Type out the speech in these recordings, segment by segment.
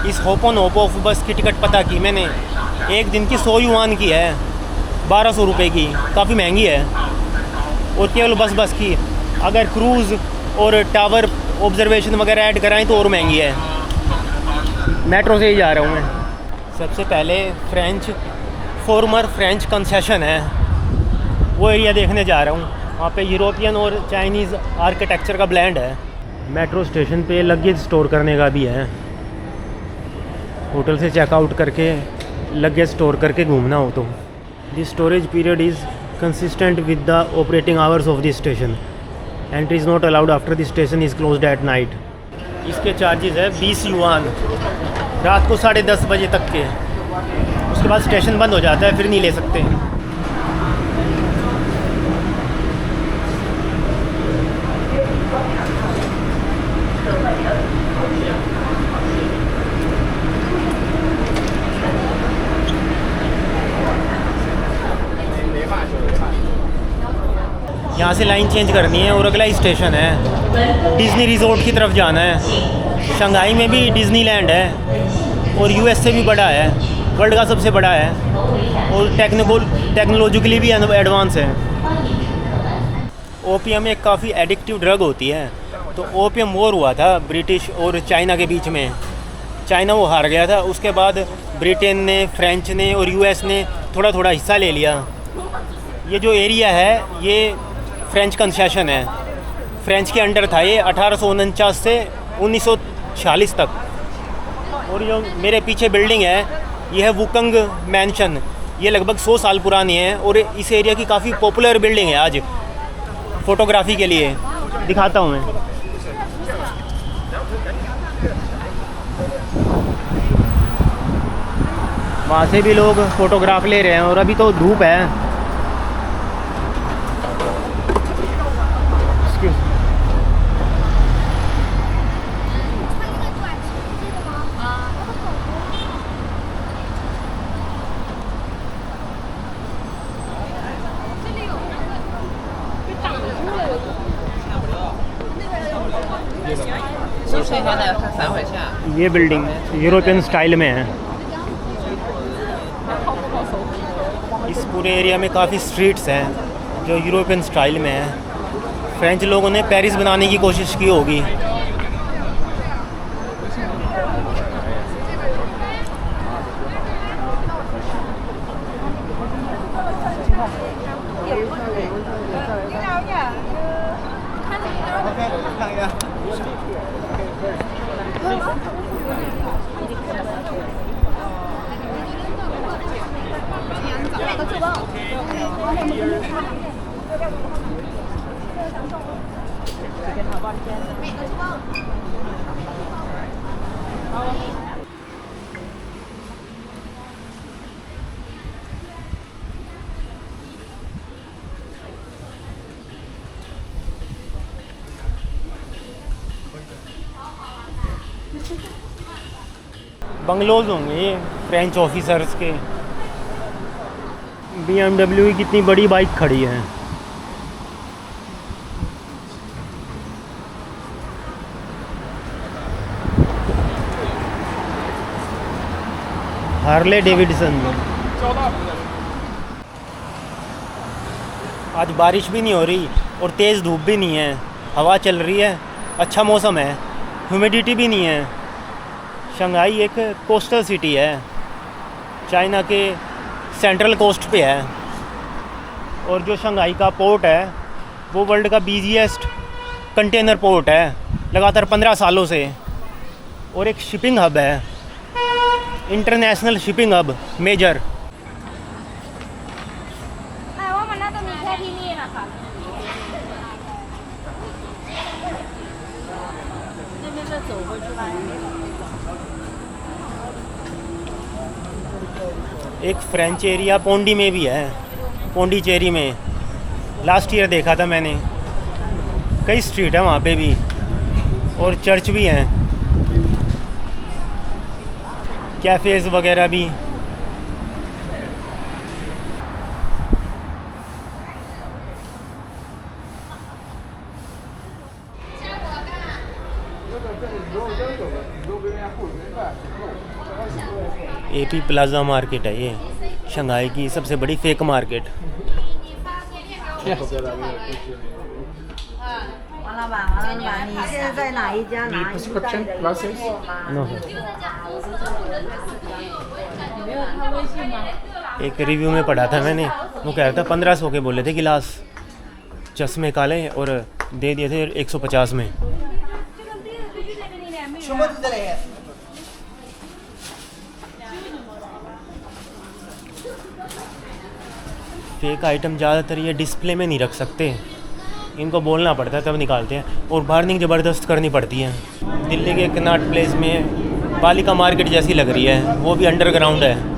इस होपोनोपो बस की टिकट पता की मैंने, एक दिन की 100 युआन की है, 1200 रुपये की, काफ़ी महंगी है। और केवल बस की, अगर क्रूज़ और टावर ऑब्जर्वेशन वगैरह ऐड कराएं तो और महंगी है। मेट्रो से ही जा रहा हूँ मैं। सबसे पहले फॉर्मर फ्रेंच कंसेशन है, वो एरिया देखने जा रहा हूँ। वहाँ पे यूरोपियन और चाइनीज़ आर्किटेक्चर का ब्लेंड है। मेट्रो स्टेशन पे लगेज स्टोर करने का भी है, होटल से चेकआउट करके लगेज स्टोर करके घूमना हो तो। The storage period is consistent with the operating hours of the station. Entry is not allowed after the station is closed at night. इसके चार्जेस है 20 युआन, रात को 10:30 बजे तक के। उसके बाद स्टेशन बंद हो जाता है, फिर नहीं ले सकते। यहाँ से लाइन चेंज करनी है और अगला स्टेशन है डिज़नी रिजॉर्ट की तरफ जाना है। शंघाई में भी डिज़नीलैंड है और यूएस से भी बड़ा है, वर्ल्ड का सबसे बड़ा है और टेक्नोलॉजिकली भी एडवांस है। ओपियम एक काफ़ी एडिक्टिव ड्रग होती है। तो ओपियम वॉर हुआ था ब्रिटिश और चाइना के बीच में, चाइना वो हार गया था। उसके बाद ब्रिटेन ने, फ्रेंच ने और यूएस ने थोड़ा थोड़ा हिस्सा ले लिया। ये जो एरिया है ये फ्रेंच कंसेशन है, फ्रेंच के अंडर था ये 1849 से 1946 तक। और जो मेरे पीछे बिल्डिंग है ये है वुकंग मैंशन, ये लगभग 100 साल पुरानी है और इस एरिया की काफ़ी पॉपुलर बिल्डिंग है आज फ़ोटोग्राफ़ी के लिए। दिखाता हूँ मैं। वहाँ से भी लोग फ़ोटोग्राफ ले रहे हैं और अभी तो धूप है। ये बिल्डिंग यूरोपियन स्टाइल में है। इस पूरे एरिया में काफ़ी स्ट्रीट्स हैं जो यूरोपियन स्टाइल में है। फ्रेंच लोगों ने पेरिस बनाने की कोशिश की होगी। बंगलोज होंगे ये फ्रेंच ऑफिसर्स के। BMW की कितनी बड़ी बाइक खड़ी है। Harley Davidson. आज बारिश भी नहीं हो रही और तेज़ धूप भी नहीं है, हवा चल रही है, अच्छा मौसम है, ह्यूमिडिटी भी नहीं है। शंघाई एक कोस्टल सिटी है, चाइना के सेंट्रल कोस्ट पे है। और जो शंघाई का पोर्ट है वो वर्ल्ड का बिजीएस्ट कंटेनर पोर्ट है लगातार 15 सालों से। और एक शिपिंग हब है, इंटरनेशनल शिपिंग हब मेजर। एक फ्रेंच एरिया पोंडी में भी है, पोंडीचेरी में। लास्ट ईयर देखा था मैंने। कई स्ट्रीट है वहाँ पे भी और चर्च भी हैं, कैफ़ेज़ वगैरह भी। एपी प्लाजा मार्केट है ये, शंघाई की सबसे बड़ी fake market. Prescription glasses? No sir. एक रिव्यू में पढ़ा था मैंने, वो कह रहा था 1500 के बोले थे गिलास चश्मे काले, और दे दिए थे 150 में। फेक आइटम ज़्यादातर ये डिस्प्ले में नहीं रख सकते, इनको बोलना पड़ता है तब निकालते हैं, और बार्गेनिंग ज़बरदस्त करनी पड़ती है। दिल्ली के कनॉट प्लेस में पालिका मार्केट जैसी लग रही है, वो भी अंडरग्राउंड है।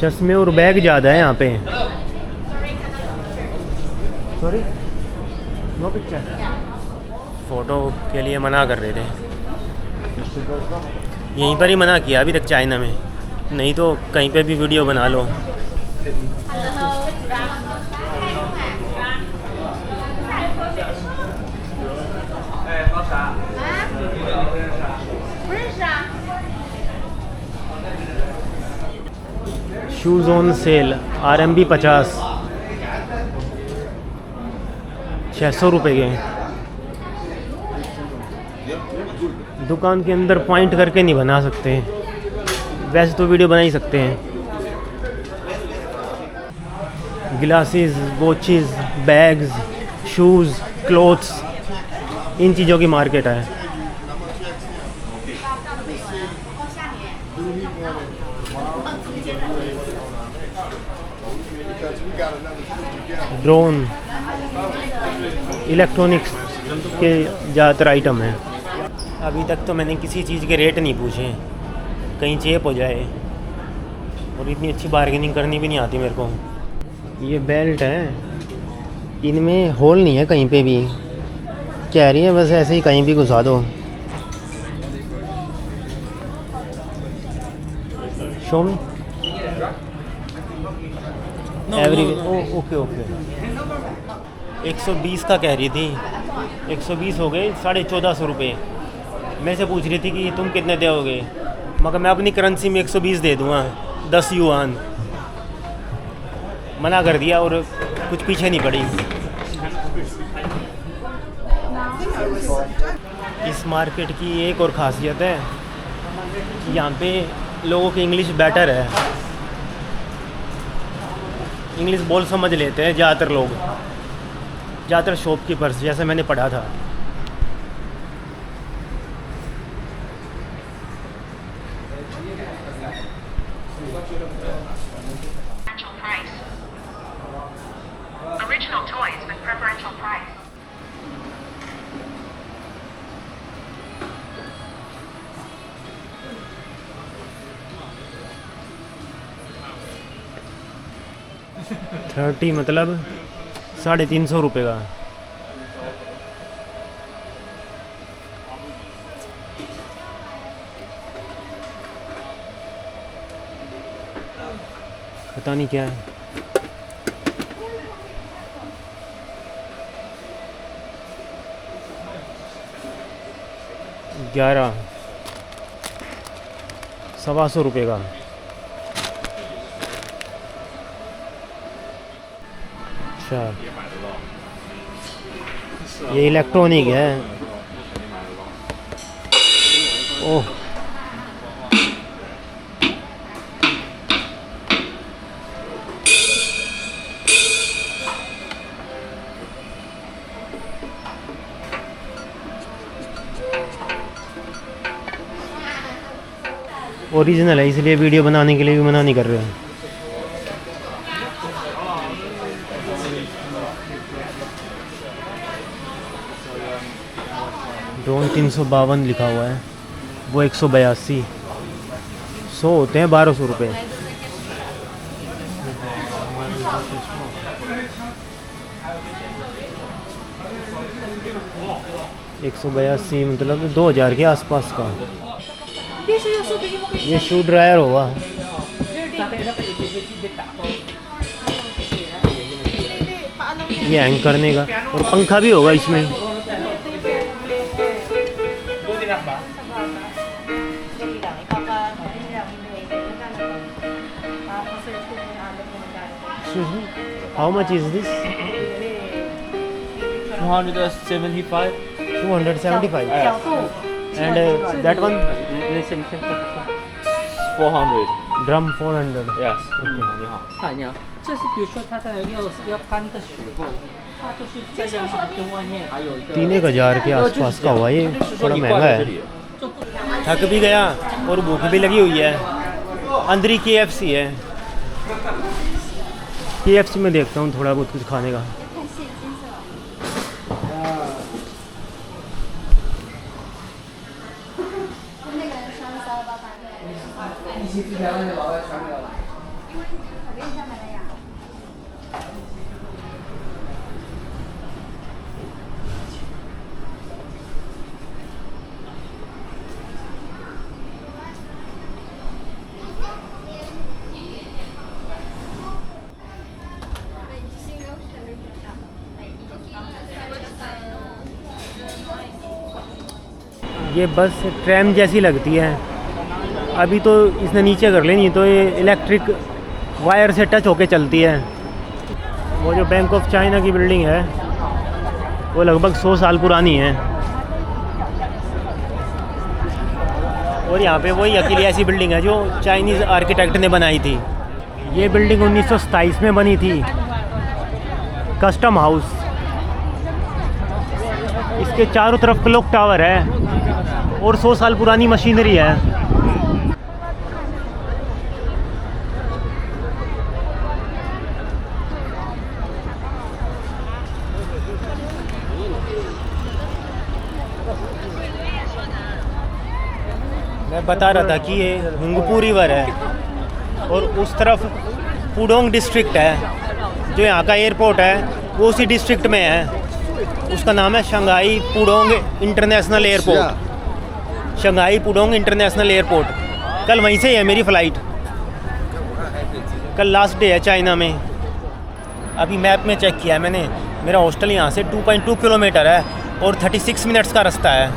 चश्मे और बैग ज़्यादा है यहाँ पे। Sorry, no picture. फ़ोटो के लिए मना कर रहे थे, यहीं पर ही मना किया अभी तक चाइना में, नहीं तो कहीं पे भी वीडियो बना लो। शूज़ ऑन सेल RMB 50, 600 रुपये के। दुकान के अंदर पॉइंट करके नहीं बना सकते, वैसे तो वीडियो बना ही सकते हैं। Glasses, watches, bags, shoes, clothes, इन चीज़ों की मार्केट है। ड्रोन, इलेक्ट्रॉनिक्स के ज़्यादातर आइटम हैं। अभी तक तो मैंने किसी चीज़ के रेट नहीं पूछे, कहीं चेप हो जाए, और इतनी अच्छी बार्गेनिंग करनी भी नहीं आती मेरे को। ये बेल्ट है, इनमें होल नहीं है कहीं पे भी, कह रही है बस ऐसे ही कहीं भी घुसा दो। शो में एवरी ओके ओके। 120 का कह रही थी, 120 हो गए 1450 रुपये। मैं से पूछ रही थी कि तुम कितने दोगे, मगर मैं अपनी करेंसी में 120 दे दूँगा, 10 युआन। मना कर दिया और कुछ पीछे नहीं पड़ी। इस मार्केट की एक और ख़ासियत है, यहाँ पे लोगों की इंग्लिश बेटर है, इंग्लिश बोल समझ लेते हैं ज़्यादातर लोग, ज़्यादातर शॉपकीपर्स, जैसे मैंने पढ़ा था। Original toys with preferential price. $30 मतलब 350 रुपये का। पता नहीं क्या है। $11,125 रुपये का। अच्छा, ये इलेक्ट्रॉनिक है। ओह, ओरिजिनल है, इसलिए वीडियो बनाने के लिए भी मना नहीं कर रहे हैं। ड्रोन 352 लिखा हुआ है, वो 182। 100 होते हैं 1200 रुपये। $182 मतलब 2000 के आसपास का। ये शू ड्रायर होगा। ये हैंग करने का, और पंखा भी होगा इसमें। How much is this? 275. 275. And that one? 400. Drum 400. Yes. 你好。看一下，这是比如说它的要搬的时候，它就是这样跟外面还有一个 3,000 के आसपास का हुआ, ये थोड़ा महंगा है। थक भी गया और भूख भी लगी हुई है। अंदर ही KFC है। KFC में देखता हूँ थोड़ा बहुत कुछ खाने का। ये बस ट्रैम जैसी लगती है। अभी तो इसने नीचे कर लेनी, तो ये इलेक्ट्रिक वायर से टच होके चलती है। वो जो बैंक ऑफ चाइना की बिल्डिंग है वो लगभग 100 साल पुरानी है। और यहाँ पे वही अकेली ऐसी बिल्डिंग है जो चाइनीज़ आर्किटेक्ट ने बनाई थी। ये बिल्डिंग 1927 में बनी थी, कस्टम हाउस। इसके चारों तरफ क्लॉक टावर है और 100 साल पुरानी मशीनरी है। मैं बता रहा था कि ये हुंगपू रिवर है और उस तरफ पुडोंग डिस्ट्रिक्ट है। जो यहाँ का एयरपोर्ट है वो उसी डिस्ट्रिक्ट में है। उसका नाम है Shanghai Pudong international airport. Shanghai Pudong international airport. कल वहीं से ही है मेरी फ़्लाइट। कल लास्ट डे है चाइना में। अभी मैप में चेक किया है मैंने, मेरा हॉस्टल यहाँ से 2.2 किलोमीटर है और 36 मिनट्स का रास्ता है।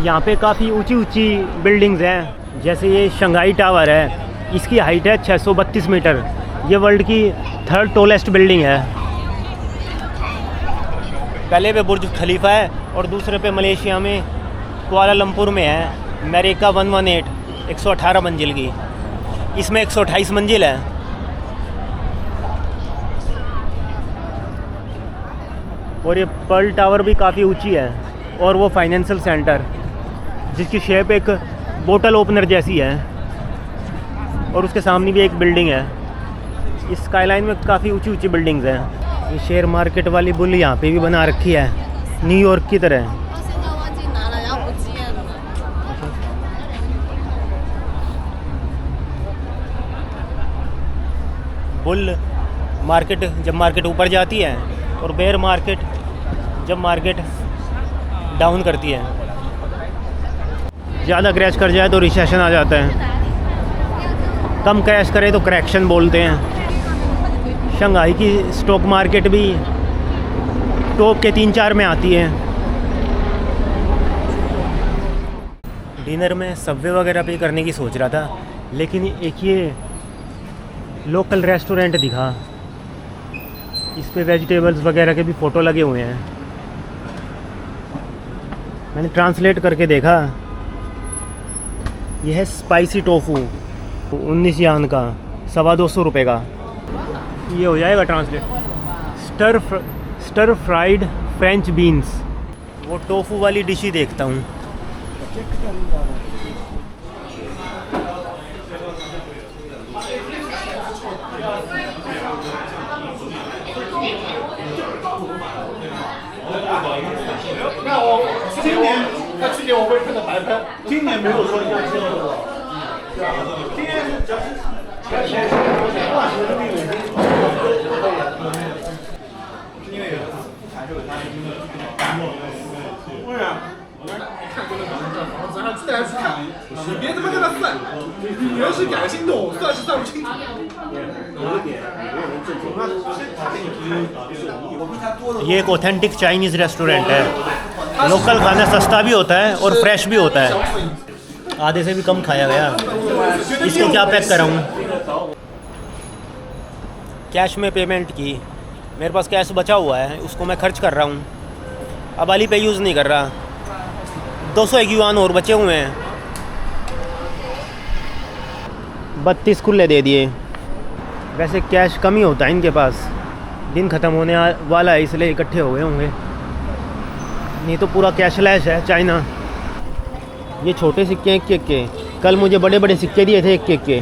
यहाँ पे काफ़ी ऊंची ऊंची बिल्डिंग्स हैं। जैसे ये शंघाई टावर है, इसकी हाइट है 632 मीटर। ये वर्ल्ड की 3rd टॉलेस्ट बिल्डिंग है। पहले पे बुर्ज खलीफा है और दूसरे पे मलेशिया में कुआलालंपुर में है मेरिका 118, 118 मंजिल की। इसमें 128 मंजिल है। और ये पर्ल टावर भी काफ़ी ऊंची है। और वो फाइनेंशियल सेंटर जिसकी शेप एक बोतल ओपनर जैसी है, और उसके सामने भी एक बिल्डिंग है। इस स्काईलाइन में काफ़ी ऊंची ऊंची बिल्डिंग्स हैं। ये शेयर मार्केट वाली बुल यहाँ पे भी बना रखी है, न्यूयॉर्क की तरह। बुल मार्केट जब मार्केट ऊपर जाती है और बेयर मार्केट जब मार्केट डाउन करती है। ज़्यादा क्रैश कर जाए तो रिसेशन आ जाता है, कम क्रैश करे तो करेक्शन बोलते हैं। शंघाई की स्टॉक मार्केट भी टॉप के 3-4 में आती है। डिनर में सबवे वगैरह पे करने की सोच रहा था, लेकिन एक ये लोकल रेस्टोरेंट दिखा, इस पे वेजिटेबल्स वगैरह के भी फ़ोटो लगे हुए हैं। मैंने ट्रांसलेट करके देखा, यह है स्पाइसी टोफू, 19 यान का, 225 रुपये का। ये हो जाएगा translate. Stir fried French beans. वो टोफू वाली डिश ही देखता हूँ। 看过那网站房子，让带他去看，你别他妈跟他算，你要是改心动，算是算不清楚。 ये एक ऑथेंटिक चाइनीज़ रेस्टोरेंट है। लोकल खाना सस्ता भी होता है और फ्रेश भी होता है। आधे से भी कम खाया गया। इसको क्या पैक कराऊँ? कैश में पेमेंट की, मेरे पास कैश बचा हुआ है, उसको मैं खर्च कर रहा हूँ। अब अली पे यूज़ नहीं कर रहा। 201 युआन और बचे हुए हैं। 32 खुले दे दिए। वैसे कैश कम ही होता है इनके पास, दिन ख़त्म होने वाला है इसलिए इकट्ठे हो गए होंगे, नहीं तो पूरा कैशलेस है चाइना। ये छोटे सिक्के 1-1 के, कल मुझे बड़े बड़े सिक्के दिए थे 1-1 के।